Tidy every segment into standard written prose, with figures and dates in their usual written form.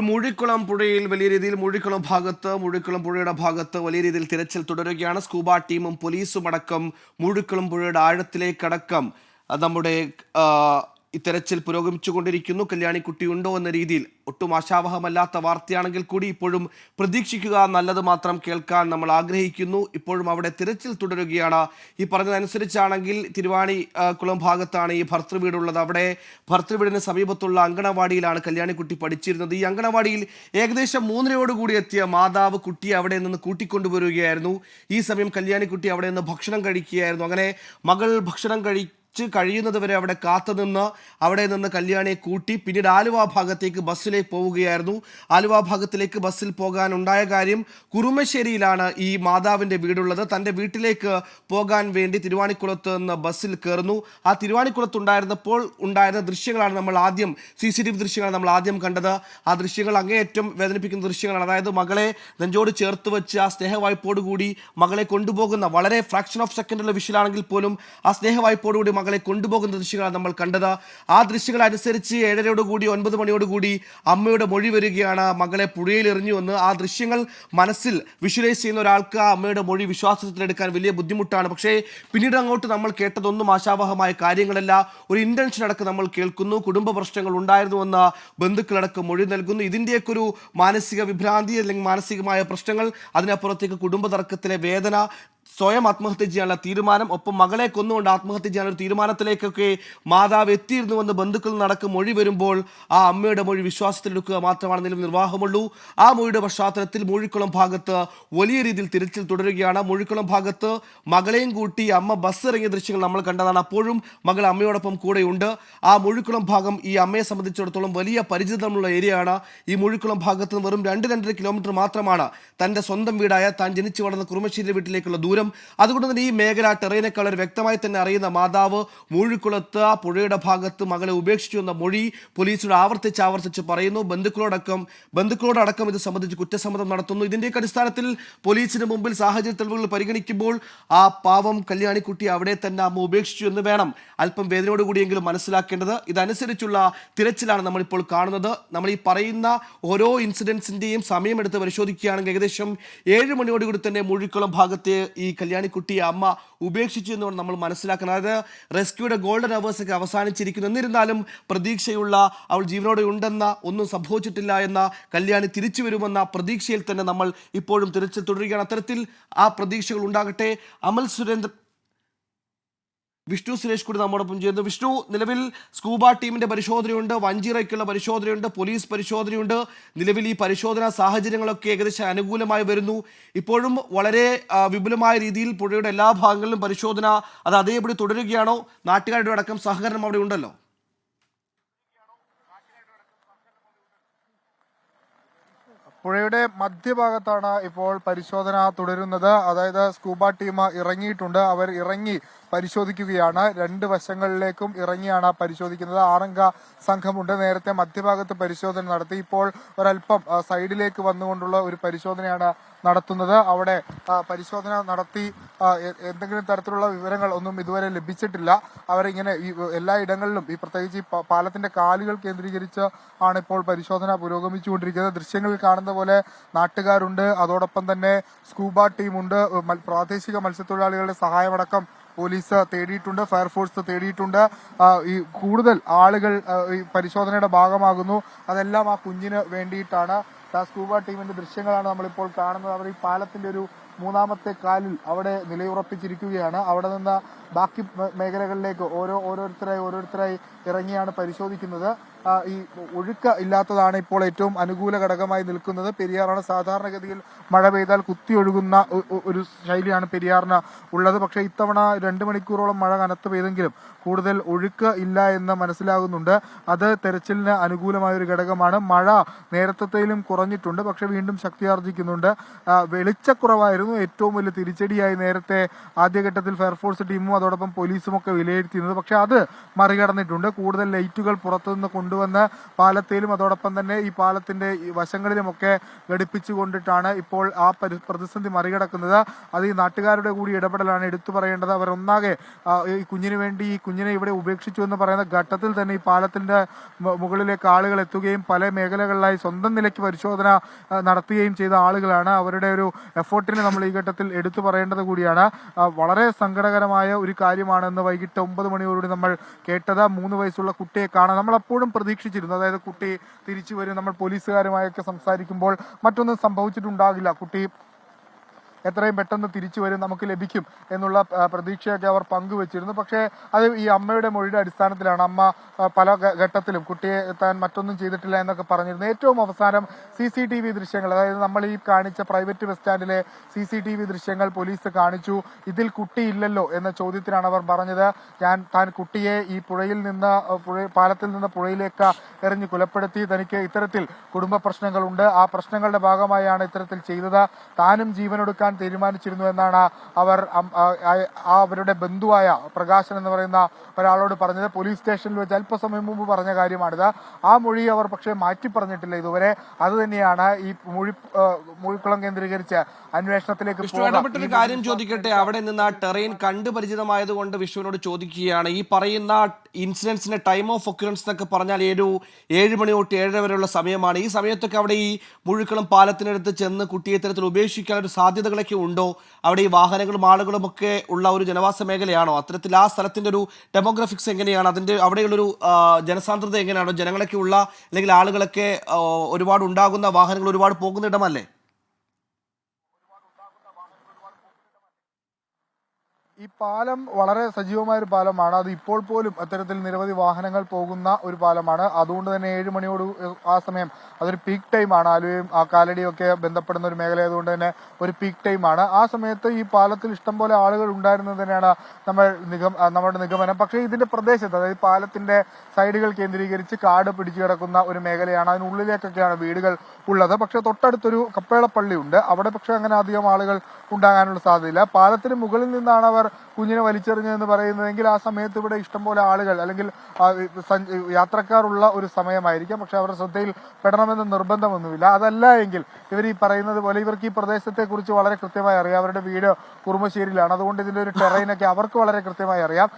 മൂഴിക്കുളം പുഴയിൽ വലിയ രീതിയിൽ മൂഴിക്കുളം പുഴയുടെ ഭാഗത്ത് വലിയ രീതിയിൽ തിരച്ചിൽ തുടരുകയാണ്. സ്കൂബ ടീമും പോലീസും അടക്കം മൂഴിക്കുളം പുഴയുടെ ആഴത്തിലേക്കടക്കം നമ്മുടെ ഇത്തരച്ചിൽ പുരോഗമിച്ചുകൊണ്ടിരിക്കുന്നു. കല്യാണിക്കുട്ടി ഉണ്ടോ എന്ന രീതിയിൽ ഒട്ടും ആശാവഹമല്ലാത്ത വാർത്തയാണെങ്കിൽ കൂടി ഇപ്പോഴും പ്രതീക്ഷിക്കുക, നല്ലത് മാത്രം കേൾക്കാൻ നമ്മൾ ആഗ്രഹിക്കുന്നു. ഇപ്പോഴും അവിടെ തിരച്ചിൽ തുടരുകയാണ്. ഈ പറഞ്ഞതനുസരിച്ചാണെങ്കിൽ തിരുവാണിക്കുളം ഭാഗത്താണ് ഈ ഭർത്തൃവീടുള്ളത്. അവിടെ ഭർത്തൃവീടിന് സമീപത്തുള്ള അങ്കണവാടിയിലാണ് കല്യാണിക്കുട്ടി പഠിച്ചിരുന്നത്. ഈ അങ്കണവാടിയിൽ ഏകദേശം 3:30 എത്തിയ മാതാവ് കുട്ടിയെ അവിടെ നിന്ന് കൂട്ടിക്കൊണ്ടുവരികയായിരുന്നു. ഈ സമയം കല്യാണിക്കുട്ടി അവിടെ നിന്ന് ഭക്ഷണം കഴിക്കുകയായിരുന്നു. അങ്ങനെ മകൾ ഭക്ഷണം കഴിയുന്നത് വരെ അവിടെ കാത്തുനിന്ന് അവിടെ നിന്ന് കല്യാണിയെ കൂട്ടി പിന്നീട് ആലുവ ഭാഗത്തേക്ക് ബസ്സിലേക്ക് പോവുകയായിരുന്നു. ആലുവ ഭാഗത്തിലേക്ക് ബസ്സിൽ പോകാനുണ്ടായ കാര്യം, കുറുമശ്ശേരിയിലാണ് ഈ മാതാവിൻ്റെ വീടുള്ളത്. തൻ്റെ വീട്ടിലേക്ക് പോകാൻ വേണ്ടി തിരുവാണിക്കുളത്ത് നിന്ന് ബസ്സിൽ കയറുന്നു. ആ തിരുവാണിക്കുളത്ത് ഉണ്ടായിരുന്ന ദൃശ്യങ്ങളാണ് നമ്മൾ ആദ്യം, CCTV ദൃശ്യങ്ങളാണ് നമ്മൾ ആദ്യം കണ്ടത്. ആ ദൃശ്യങ്ങൾ അങ്ങേയറ്റം വേദനിപ്പിക്കുന്ന ദൃശ്യങ്ങളാണ്. അതായത് മകളെ നെഞ്ചോട് ചേർത്ത് വെച്ച് ആ സ്നേഹവായ്പോടുകൂടി മകളെ കൊണ്ടുപോകുന്ന, വളരെ ഫ്രാക്ഷൻ ഓഫ് സെക്കൻഡുള്ള വിഷയമാണെങ്കിൽ പോലും ആ സ്നേഹവായ്പോടുകൂടി മകളെ കൊണ്ടുപോകുന്ന ദൃശ്യങ്ങളാണ് നമ്മൾ കണ്ടത്. ആ ദൃശ്യങ്ങൾ അനുസരിച്ച് 7:30 9 മണിയോടുകൂടി അമ്മയുടെ മൊഴി വരികയാണ്, മകളെ പുഴയിൽ എറിഞ്ഞുവെന്ന്. ആ ദൃശ്യങ്ങൾ മനസ്സിൽ വിഷ്വലൈസ് ചെയ്യുന്ന ഒരാൾക്ക് ആ അമ്മയുടെ മൊഴി വിശ്വാസത്തിലെടുക്കാൻ വലിയ ബുദ്ധിമുട്ടാണ്. പക്ഷേ പിന്നീട് അങ്ങോട്ട് നമ്മൾ കേട്ടതൊന്നും ആശാവഹമായ കാര്യങ്ങളല്ല. ഒരു ഇന്റൻഷൻ അടക്കം നമ്മൾ കേൾക്കുന്നു. കുടുംബ പ്രശ്നങ്ങൾ ഉണ്ടായിരുന്നുവെന്ന് ബന്ധുക്കളടക്കം മൊഴി നൽകുന്നു. ഇതിൻ്റെയൊക്കെ ഒരു മാനസിക വിഭ്രാന്തി അല്ലെങ്കിൽ മാനസികമായ പ്രശ്നങ്ങൾ, അതിനപ്പുറത്തേക്ക് കുടുംബ തർക്കത്തിലെ വേദന, സ്വയം ആത്മഹത്യ ചെയ്യാനുള്ള തീരുമാനം, ഒപ്പം മകളെ കൊന്നുകൊണ്ട് ആത്മഹത്യ ചെയ്യാനുള്ള തീരുമാനത്തിലേക്കൊക്കെ മാതാവ് എത്തിയിരുന്നുവെന്ന് ബന്ധുക്കൾ നടക്കും മൊഴി വരുമ്പോൾ ആ അമ്മയുടെ മൊഴി വിശ്വാസത്തിലെടുക്കുക മാത്രമാണ് നിലവിൽ നിർവാഹമുള്ളൂ. ആ മൊഴിയുടെ പശ്ചാത്തലത്തിൽ മൂഴിക്കുളം ഭാഗത്ത് വലിയ രീതിയിൽ തിരച്ചിൽ തുടരുകയാണ്. മൂഴിക്കുളം ഭാഗത്ത് മകളെയും കൂട്ടി അമ്മ ബസ് ഇറങ്ങിയ ദൃശ്യങ്ങൾ നമ്മൾ കണ്ടതാണ്. അപ്പോഴും മകൾ അമ്മയോടൊപ്പം കൂടെയുണ്ട്. ആ മൂഴിക്കുളം ഭാഗം ഈ അമ്മയെ സംബന്ധിച്ചിടത്തോളം വലിയ പരിചിതമുള്ള ഏരിയയാണ്. ഈ മൂഴിക്കുളം ഭാഗത്ത് നിന്ന് വെറും 2-2.5 കിലോമീറ്റർ മാത്രമാണ് തൻ്റെ സ്വന്തം വീടായ താൻ ജനിച്ചു വളർന്ന കുറുമശ്ശേരി വീട്ടിലേക്കുള്ള ദൂരം. അതുകൊണ്ട് തന്നെ ഈ മേഖല ടെറൈനൊക്കെ വളരെ വ്യക്തമായി തന്നെ അറിയുന്ന മാതാവ് മൂഴിക്കുളത്ത് പുഴയുടെ ഭാഗത്ത് മകളെ ഉപേക്ഷിച്ചു എന്ന മൊഴി പോലീസിനോട് ആവർത്തിച്ച് പറയുന്നു. ബന്ധുക്കളോടക്കം ഇത് സംബന്ധിച്ച് കുറ്റസമ്മതം നടത്തുന്നു. ഇതിൻ്റെയൊക്കെ അടിസ്ഥാനത്തിൽ പോലീസിന് മുമ്പിൽ സാഹചര്യ തെളിവുകൾ പരിഗണിക്കുമ്പോൾ ആ പാവം കല്യാണിക്കുട്ടി അവിടെ തന്നെ അമ്മ ഉപേക്ഷിച്ചു എന്ന് വേണം അല്പം വേദനയോടുകൂടിയെങ്കിലും മനസ്സിലാക്കേണ്ടത്. ഇതനുസരിച്ചുള്ള തിരച്ചിലാണ് നമ്മളിപ്പോൾ കാണുന്നത്. നമ്മൾ ഈ പറയുന്ന ഓരോ ഇൻസിഡൻസിൻ്റെയും സമയമെടുത്ത് പരിശോധിക്കുകയാണെങ്കിൽ ഏകദേശം 7 മണിയോടുകൂടി തന്നെ മൂഴിക്കുളം ഭാഗത്തെ ഈ കല്യാണിക്കുട്ടിയെ അമ്മ ഉപേക്ഷിച്ചു എന്നുകൊണ്ട് നമ്മൾ മനസ്സിലാക്കണം. അതായത് റെസ്ക്യൂയുടെ ഗോൾഡൻ അവേഴ്സ് ഒക്കെ അവസാനിച്ചിരിക്കുന്നു. എന്നിരുന്നാലും പ്രതീക്ഷയുള്ള, അവൾ ജീവനോടെ ഉണ്ടെന്ന, ഒന്നും സംഭവിച്ചിട്ടില്ല എന്ന, കല്യാണി തിരിച്ചു വരുമെന്ന പ്രതീക്ഷയിൽ തന്നെ നമ്മൾ ഇപ്പോഴും തിരച്ചിൽ തുടരുകയാണ്. അത്തരത്തിൽ ആ പ്രതീക്ഷകൾ ഉണ്ടാകട്ടെ. അമൽ സുരേന്ദ്രൻ, വിഷ്ണു സുരേഷ് കൂടി നമ്മോടൊപ്പം ചെയ്യുന്നു. വിഷ്ണു, നിലവിൽ സ്കൂബ ടീമിന്റെ പരിശോധനയുണ്ട്, വഞ്ചിറയ്ക്കുള്ള പരിശോധനയുണ്ട്, പോലീസ് പരിശോധനയുണ്ട്. നിലവിൽ ഈ പരിശോധനാ സാഹചര്യങ്ങളൊക്കെ ഏകദേശം അനുകൂലമായി വരുന്നു. ഇപ്പോഴും വളരെ വിപുലമായ രീതിയിൽ പുഴയുടെ എല്ലാ ഭാഗങ്ങളിലും പരിശോധന അത് അതേപടി തുടരുകയാണോ? നാട്ടുകാരുടെ അടക്കം സഹകരണം അവിടെ ഉണ്ടല്ലോ. പുഴയുടെ മധ്യഭാഗത്താണ് ഇപ്പോൾ പരിശോധന തുടരുന്നത്. അതായത് സ്കൂബ ടീം ഇറങ്ങിയിട്ടുണ്ട്. അവർ ഇറങ്ങി പരിശോധിക്കുകയാണ്. 2 വശങ്ങളിലേക്കും ഇറങ്ങിയാണ് പരിശോധിക്കുന്നത്. 6-അംഗ സംഘമുണ്ട്. നേരത്തെ മധ്യഭാഗത്ത് പരിശോധന നടത്തി. ഇപ്പോൾ ഒരല്പം സൈഡിലേക്ക് വന്നുകൊണ്ടുള്ള ഒരു പരിശോധനയാണ് നടത്തുന്നത്. അവിടെ പരിശോധന നടത്തി എന്തെങ്കിലും തരത്തിലുള്ള വിവരങ്ങൾ ഒന്നും ഇതുവരെ ലഭിച്ചിട്ടില്ല. അവരിങ്ങനെ ഈ എല്ലാ ഇടങ്ങളിലും, ഈ പ്രത്യേകിച്ച് ഈ പാലത്തിന്റെ കാലുകൾ കേന്ദ്രീകരിച്ച് ആണ് ഇപ്പോൾ പരിശോധന പുരോഗമിച്ചുകൊണ്ടിരിക്കുന്നത്. ദൃശ്യങ്ങളിൽ കാണുന്ന പോലെ നാട്ടുകാരുണ്ട്, അതോടൊപ്പം തന്നെ സ്കൂബ ടീമുണ്ട്, പ്രാദേശിക മത്സ്യത്തൊഴിലാളികളുടെ സഹായമടക്കം പോലീസ് തേടിയിട്ടുണ്ട്, ഫയർഫോഴ്സ് തേടിയിട്ടുണ്ട്. ഈ കൂടുതൽ ആളുകൾ ഈ പരിശോധനയുടെ ഭാഗമാകുന്നു. അതെല്ലാം ആ കുഞ്ഞിന് വേണ്ടിയിട്ടാണ്. സ്കൂബ ടീമിന്റെ ദൃശ്യങ്ങളാണ് നമ്മളിപ്പോൾ കാണുന്നത്. അവർ ഈ പാലത്തിന്റെ ഒരു 3-ാമത്തെ കാലിൽ അവിടെ നിലയുറപ്പിച്ചിരിക്കുകയാണ്. അവിടെ നിന്ന് ബാക്കി മേഖലകളിലേക്ക് ഓരോരുത്തരായി ഇറങ്ങിയാണ് പരിശോധിക്കുന്നത്. ഈ ഒഴുക്ക് ഇല്ലാത്തതാണ് ഇപ്പോൾ ഏറ്റവും അനുകൂല ഘടകമായി നിൽക്കുന്നത്. പെരിയാറാണ്. സാധാരണഗതിയിൽ മഴ പെയ്താൽ കുത്തി ഒഴുകുന്ന ഒരു ശൈലിയാണ് പെരിയാറിന് ഉള്ളത്. പക്ഷേ ഇത്തവണ 2 മണിക്കൂറോളം മഴ കനത്ത് പെയ്തെങ്കിലും കൂടുതൽ ഒഴുക്ക് ഇല്ല എന്ന് മനസ്സിലാകുന്നുണ്ട്. അത് തെരച്ചിലിന് അനുകൂലമായ ഒരു ഘടകമാണ്. മഴ നേരത്തേലും കുറഞ്ഞിട്ടുണ്ട്, പക്ഷെ വീണ്ടും ശക്തിയാർജിക്കുന്നുണ്ട്. വെളിച്ചക്കുറവായിരുന്നു തന്നെയായിരുന്നു ഏറ്റവും വലിയ തിരിച്ചടിയായി നേരത്തെ ആദ്യഘട്ടത്തിൽ ഫയർഫോഴ്സ് ടീമും അതോടൊപ്പം പോലീസും ഒക്കെ വിലയിരുത്തിയിരുന്നത്. പക്ഷെ അത് മറികടന്നിട്ടുണ്ട്. കൂടുതൽ ലൈറ്റുകൾ പുറത്തുനിന്ന് കൊണ്ടുവന്ന് പാലത്തിലും അതോടൊപ്പം തന്നെ ഈ പാലത്തിന്റെ വശങ്ങളിലുമൊക്കെ ഘടിപ്പിച്ചുകൊണ്ടിട്ടാണ് ഇപ്പോൾ ആ പ്രതിസന്ധി മറികടക്കുന്നത്. അത് ഈ നാട്ടുകാരുടെ കൂടി ഇടപെടലാണ് എടുത്തു പറയേണ്ടത്. അവർ ഒന്നാകെ ഈ കുഞ്ഞിന് വേണ്ടി ഈ കുഞ്ഞിനെ ഇവിടെ ഉപേക്ഷിച്ചു എന്ന് പറയുന്ന ഘട്ടത്തിൽ തന്നെ ഈ പാലത്തിന്റെ മുകളിലേക്ക് ആളുകൾ എത്തുകയും പല മേഖലകളിലായി സ്വന്തം നിലയ്ക്ക് പരിശോധന നടത്തുകയും ചെയ്ത ആളുകളാണ്. അവരുടെ ഒരു എഫേർട്ടിനെ നമ്മൾ ഈ ഘട്ടത്തിൽ എടുത്തു പറയേണ്ടത് കൂടിയാണ്. വളരെ സങ്കടകരമായ ഒരു കാര്യമാണെന്ന് വൈകിട്ട് 9 മണിയോടുകൂടി നമ്മൾ കേട്ടത്. 3 വയസ്സുള്ള കുട്ടിയെ കാണാൻ നമ്മൾ അപ്പോഴും പ്രതീക്ഷിച്ചിരുന്നു. അതായത് കുട്ടി തിരിച്ചു വരും. നമ്മൾ പോലീസുകാരുമായൊക്കെ സംസാരിക്കുമ്പോൾ മറ്റൊന്നും സംഭവിച്ചിട്ടുണ്ടാകില്ല, കുട്ടി എത്രയും പെട്ടെന്ന് തിരിച്ചു വരും, നമുക്ക് ലഭിക്കും എന്നുള്ള പ്രതീക്ഷയൊക്കെ അവർ പങ്കുവച്ചിരുന്നു. പക്ഷേ അത് ഈ അമ്മയുടെ മൊഴിയുടെ അടിസ്ഥാനത്തിലാണ്. അമ്മ പല ഘട്ടത്തിലും കുട്ടിയെ താൻ മറ്റൊന്നും ചെയ്തിട്ടില്ല എന്നൊക്കെ പറഞ്ഞിരുന്നു. ഏറ്റവും അവസാനം CCTV ദൃശ്യങ്ങൾ, അതായത് നമ്മൾ ഈ കാണിച്ച പ്രൈവറ്റ് ബസ് സ്റ്റാൻഡിലെ CCTV ദൃശ്യങ്ങൾ പോലീസ് കാണിച്ചു. ഇതിൽ കുട്ടിയില്ലല്ലോ എന്ന ചോദ്യത്തിനാണ് അവർ പറഞ്ഞത്, താൻ കുട്ടിയെ ഈ പാലത്തിൽ നിന്ന് പുഴയിലേക്ക് എറിഞ്ഞ് കൊലപ്പെടുത്തി, തനിക്ക് ഇത്തരത്തിൽ കുടുംബ പ്രശ്നങ്ങളുണ്ട്, ആ പ്രശ്നങ്ങളുടെ ഭാഗമായാണ് ഇത്തരത്തിൽ ചെയ്തത്, താനും ജീവനൊടുക്കാൻ തീരുമാനിച്ചിരുന്നു എന്നാണ് അവർ അവരുടെ ബന്ധുവായ പ്രകാശൻ എന്ന് പറയുന്ന ഒരാളോട് പറഞ്ഞത്. പോലീസ് സ്റ്റേഷനിൽ വെച്ച് അല്പസമയം മുമ്പ് പറഞ്ഞ കാര്യമാണിത്. ആ മൊഴി അവർ പക്ഷേ മാറ്റി പറഞ്ഞിട്ടില്ല ഇതുവരെ. അത് തന്നെയാണ് ഈ മുഴിക്കുളം കേന്ദ്രീകരിച്ച് അന്വേഷണത്തിലേക്ക് ഒരു കാര്യം ചോദിക്കട്ടെ. അവിടെ നിന്ന് ആ ടെറൈൻ കണ്ടുപരിചിതമായതുകൊണ്ട് വിഷ്ണുവിനോട് ചോദിക്കുകയാണ്, ഈ പറയുന്ന ഇൻസിഡൻസിന്റെ ടൈം ഓഫ് ഒക്യുറൻസ് എന്നൊക്കെ പറഞ്ഞാൽ 7 മണി തൊട്ട് 7:30 വരെയുള്ള സമയമാണ്. ഈ സമയത്തൊക്കെ അവിടെ ഈ മുഴിക്കുളം പാലത്തിനടുത്ത് ചെന്ന് കുട്ടിയെ ഇത്തരത്തിൽ ഉപേക്ഷിക്കാൻ ഒരു സാധ്യതകളൊക്കെ ഉണ്ടോ? അവിടെ ഈ വാഹനങ്ങളും ആളുകളും ഒക്കെ ഉള്ള ഒരു ജനവാസ മേഖലയാണോ? അത്തരത്തിൽ ആ സ്ഥലത്തിന്റെ ഒരു ഡെമോഗ്രാഫിക്സ് എങ്ങനെയാണ്? അതിന്റെ അവിടെയുള്ളൊരു ജനസാന്ദ്രത എങ്ങനെയാണോ? ജനങ്ങളൊക്കെ ഉള്ള അല്ലെങ്കിൽ ആളുകളൊക്കെ ഒരുപാട് ഉണ്ടാകുന്ന, വാഹനങ്ങൾ ഒരുപാട് പോകുന്ന ഇടമല്ലേ? ഈ പാലം വളരെ സജീവമായ ഒരു പാലമാണ്. അത് ഇപ്പോൾ പോലും അത്തരത്തിൽ നിരവധി വാഹനങ്ങൾ പോകുന്ന ഒരു പാലമാണ്. അതുകൊണ്ട് തന്നെ 7 മണിയോട് ആ സമയം അതൊരു പീക്ക് ടൈമാണ്. ആലുവയും കാലടിയും ഒക്കെ ബന്ധപ്പെടുന്ന ഒരു മേഖല ആയതുകൊണ്ട് തന്നെ ഒരു പീക്ക് ടൈമാണ്. ആ സമയത്ത് ഈ പാലത്തിൽ ഇഷ്ടംപോലെ ആളുകൾ ഉണ്ടായിരുന്നത് തന്നെയാണ് നമ്മുടെ നിഗമനം. പക്ഷേ ഇതിന്റെ പ്രദേശത്ത്, അതായത് പാലത്തിന്റെ സൈഡുകൾ കേന്ദ്രീകരിച്ച് കാട് പിടിച്ചു കിടക്കുന്ന ഒരു മേഖലയാണ്. അതിനുള്ളിലേക്കൊക്കെയാണ് വീടുകൾ ഉള്ളത്. പക്ഷെ തൊട്ടടുത്തൊരു കപ്പേളപ്പള്ളി ഉണ്ട്. അവിടെ പക്ഷെ അങ്ങനെ അധികം ആളുകൾ ഉണ്ടാകാനുള്ള സാധ്യതയില്ല. പാലത്തിന് മുകളിൽ നിന്നാണ് അവർ കുഞ്ഞിനെ വലിച്ചെറിഞ്ഞതെന്ന് പറയുന്നതെങ്കിൽ ആ സമയത്ത് ഇവിടെ ഇഷ്ടംപോലെ ആളുകൾ അല്ലെങ്കിൽ യാത്രക്കാരുള്ള ഒരു സമയമായിരിക്കാം. പക്ഷെ അവരുടെ ശ്രദ്ധയിൽ പെടണമെന്ന് നിർബന്ധമൊന്നുമില്ല. അതല്ല എങ്കിൽ ഇവർ ഈ പറയുന്നത് പോലെ ഇവർക്ക് ഈ പ്രദേശത്തെ കുറിച്ച് വളരെ കൃത്യമായി അറിയാം. അവരുടെ വീട് കുറുമശ്ശേരിയിലാണ്. അതുകൊണ്ട് ഇതിന്റെ ഒരു ടെറൈനൊക്കെ അവർക്ക് വളരെ കൃത്യമായി അറിയാം.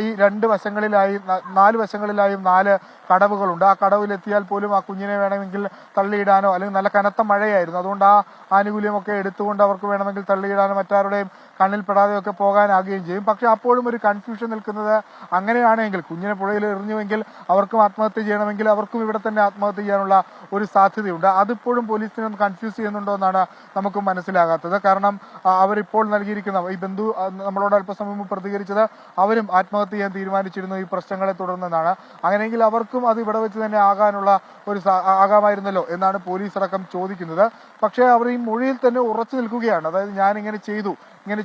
ഈ 4 വശങ്ങളിലായും 4 കടവുകളുണ്ട്. ആ കടവിലെത്തിയാൽ പോലും ആ കുഞ്ഞിനെ വേണമെങ്കിൽ തള്ളിയിടാനോ, അല്ലെങ്കിൽ നല്ല കനത്ത മഴയായിരുന്നു, അതുകൊണ്ട് ആ ആനുകൂല്യമൊക്കെ എടുത്തുകൊണ്ട് അവർക്ക് വേണമെങ്കിൽ തള്ളിയിടാനോ മറ്റാരുടെയും കണ്ണിൽപ്പെടാതെയൊക്കെ പോകാനാകുകയും ചെയ്യും. പക്ഷെ അപ്പോഴും ഒരു കൺഫ്യൂഷൻ നിൽക്കുന്നത്, അങ്ങനെയാണെങ്കിൽ കുഞ്ഞിനെ പുഴയിൽ എറിഞ്ഞുവെങ്കിൽ അവർക്കും ആത്മഹത്യ ചെയ്യണമെങ്കിൽ അവർക്കും ഇവിടെ തന്നെ ആത്മഹത്യ ചെയ്യാനുള്ള ഒരു സാധ്യതയുണ്ട്. അതിപ്പോഴും പോലീസിനെ കൺഫ്യൂസ് ചെയ്യുന്നുണ്ടോ എന്നാണ് നമുക്ക് മനസ്സിലാകാത്തത്. കാരണം അവരിപ്പോൾ നൽകിയിരിക്കുന്ന ഈ ബന്ധു നമ്മളോട് അല്പസമയം മുമ്പ് പ്രതികരിച്ചത് അവരും ആത്മഹത്യ ചെയ്യാൻ തീരുമാനിച്ചിരുന്നു ഈ പ്രശ്നങ്ങളെ തുടർന്നെന്നാണ്. അങ്ങനെയെങ്കിൽ അവർക്കും അത് ഇവിടെ വെച്ച് തന്നെ ആകാമായിരുന്നല്ലോ എന്നാണ് പോലീസ് അടക്കം ചോദിക്കുന്നത്. പക്ഷേ അവർ ഈ മൊഴിയിൽ തന്നെ ഉറച്ചു നിൽക്കുകയാണ്. അതായത് ഞാൻ ഇങ്ങനെ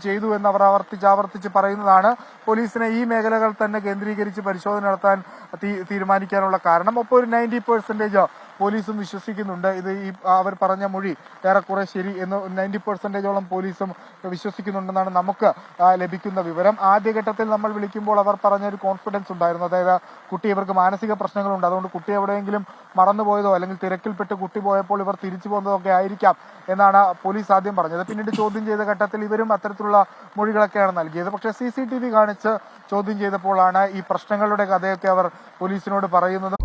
ചെയ്തു എന്ന് അവർ ആവർത്തിച്ച് പറയുന്നതാണ് പോലീസിനെ ഈ മേഖലകൾ തന്നെ കേന്ദ്രീകരിച്ച് പരിശോധന നടത്താൻ തീരുമാനിക്കാനുള്ള കാരണം. ഒപ്പം ഒരു 90% പോലീസും വിശ്വസിക്കുന്നുണ്ട് ഇത് ഈ അവർ പറഞ്ഞ മൊഴി ഏറെക്കുറെ ശരി എന്ന്. 90%ഓളം പോലീസും വിശ്വസിക്കുന്നുണ്ടെന്നാണ് നമുക്ക് ലഭിക്കുന്ന വിവരം. ആദ്യഘട്ടത്തിൽ നമ്മൾ വിളിക്കുമ്പോൾ അവർ പറഞ്ഞൊരു കോൺഫിഡൻസ് ഉണ്ടായിരുന്നു. അതായത് കുട്ടി, ഇവർക്ക് മാനസിക പ്രശ്നങ്ങളുണ്ട്, അതുകൊണ്ട് കുട്ടി എവിടെയെങ്കിലും മറന്നുപോയതോ അല്ലെങ്കിൽ തിരക്കിൽപ്പെട്ട് കുട്ടി പോയപ്പോൾ ഇവർ തിരിച്ചു പോകുന്നതൊക്കെ ആയിരിക്കാം എന്നാണ് പോലീസ് ആദ്യം പറഞ്ഞത്. പിന്നീട് ചോദ്യം ചെയ്ത ഘട്ടത്തിൽ ഇവരും അത്തരത്തിലുള്ള മൊഴികളൊക്കെയാണ് നൽകിയത്. പക്ഷേ CCTV കാണിച്ച് ചോദ്യം ചെയ്തപ്പോഴാണ് ഈ പ്രശ്നങ്ങളുടെ കഥയൊക്കെ അവർ പോലീസിനോട് പറയുന്നത്.